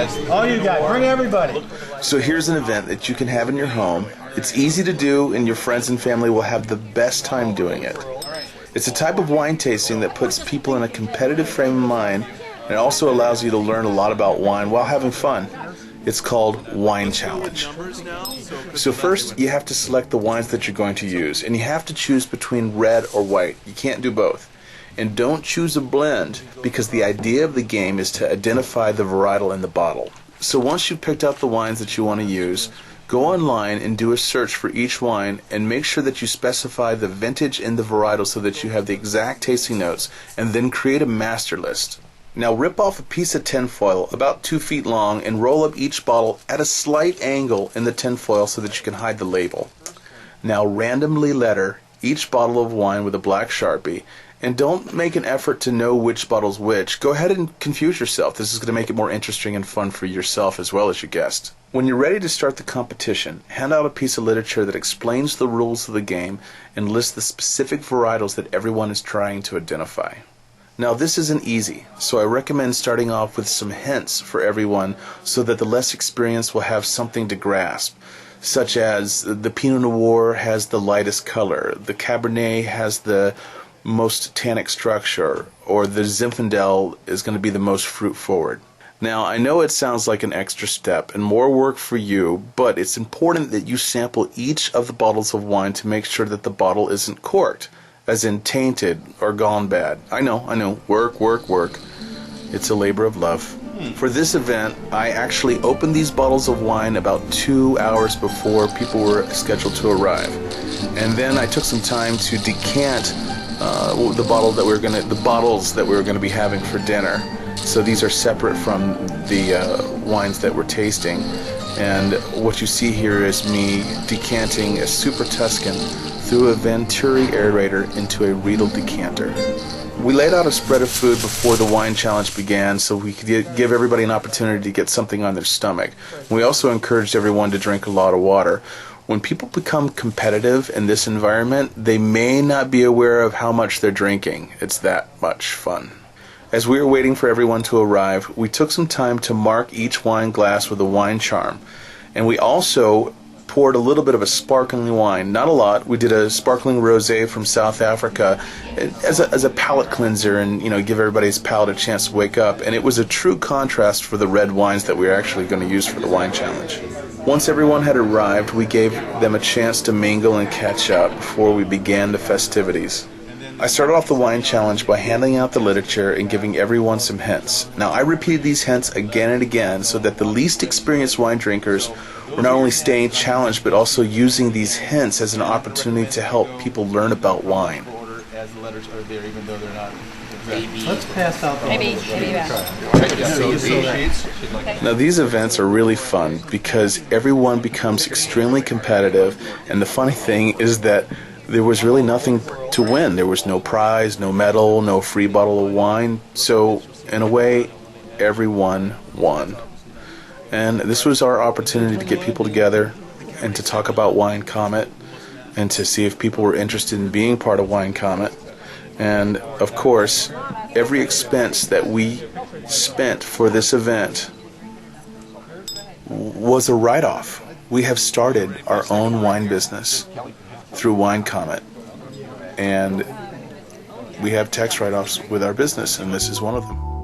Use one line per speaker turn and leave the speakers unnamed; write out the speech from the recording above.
guys. All you guys. Bring everybody.
So here's an event that you can have in your home. It's easy to do, and your friends and family will have the best time doing it. It's a type of wine tasting that puts people in a competitive frame of mind, and it also allows you to learn a lot about wine while having fun. It's called Wine Challenge. So first, you have to select the wines that you're going to use, and you have to choose between red or white. You can't do both. And don't choose a blend, because the idea of the game is to identify the varietal in the bottle. So once you've picked out the wines that you want to use, go online and do a search for each wine and make sure that you specify the vintage and the varietal so that you have the exact tasting notes, and then create a master list. Now rip off a piece of tinfoil about 2 feet long and roll up each bottle at a slight angle in the tinfoil so that you can hide the label. Now randomly letter each bottle of wine with a black Sharpie, and don't make an effort to know which bottle's which. Go ahead and confuse yourself. This is going to make it more interesting and fun for yourself as well as your guest. When you're ready to start the competition, hand out a piece of literature that explains the rules of the game and lists the specific varietals that everyone is trying to identify. Now this isn't easy, so I recommend starting off with some hints for everyone so that the less experienced will have something to grasp, such as the Pinot Noir has the lightest color, the Cabernet has the most tannic structure, or the Zinfandel is going to be the most fruit forward. Now I know it sounds like an extra step and more work for you, but it's important that you sample each of the bottles of wine to make sure that the bottle isn't corked, as in tainted or gone bad. I know, work. It's a labor of love. For this event, I actually opened these bottles of wine about 2 hours before people were scheduled to arrive. And then I took some time to decant the bottles that we were going to be having for dinner. So these are separate from the wines that we're tasting. And what you see here is me decanting a Super Tuscan through a Venturi aerator into a Riedel decanter. We laid out a spread of food before the wine challenge began so we could give everybody an opportunity to get something on their stomach. We also encouraged everyone to drink a lot of water. When people become competitive in this environment, they may not be aware of how much they're drinking. It's that much fun. As we were waiting for everyone to arrive, we took some time to mark each wine glass with a wine charm. And we also poured a little bit of a sparkling wine, not a lot. We did a sparkling rosé from South Africa as a palate cleanser and give everybody's palate a chance to wake up. And it was a true contrast for the red wines that we were actually going to use for the wine challenge. Once everyone had arrived, we gave them a chance to mingle and catch up before we began the festivities. I started off the wine challenge by handing out the literature and giving everyone some hints. Now I repeated these hints again and again so that the least experienced wine drinkers were not only staying challenged but also using these hints as an opportunity to help people learn about wine.
As the letters are there, even though they're not.
Let's pass out the
sheets.
Now these events are really fun because everyone becomes extremely competitive, and the funny thing is that there was really nothing to win. There was no prize, no medal, no free bottle of wine. So in a way, everyone won. And this was our opportunity to get people together and to talk about Wine Comet and to see if people were interested in being part of Wine Comet. And of course, every expense that we spent for this event was a write-off. We have started our own wine business through Wine Comet, and we have tax write-offs with our business, and this is one of them.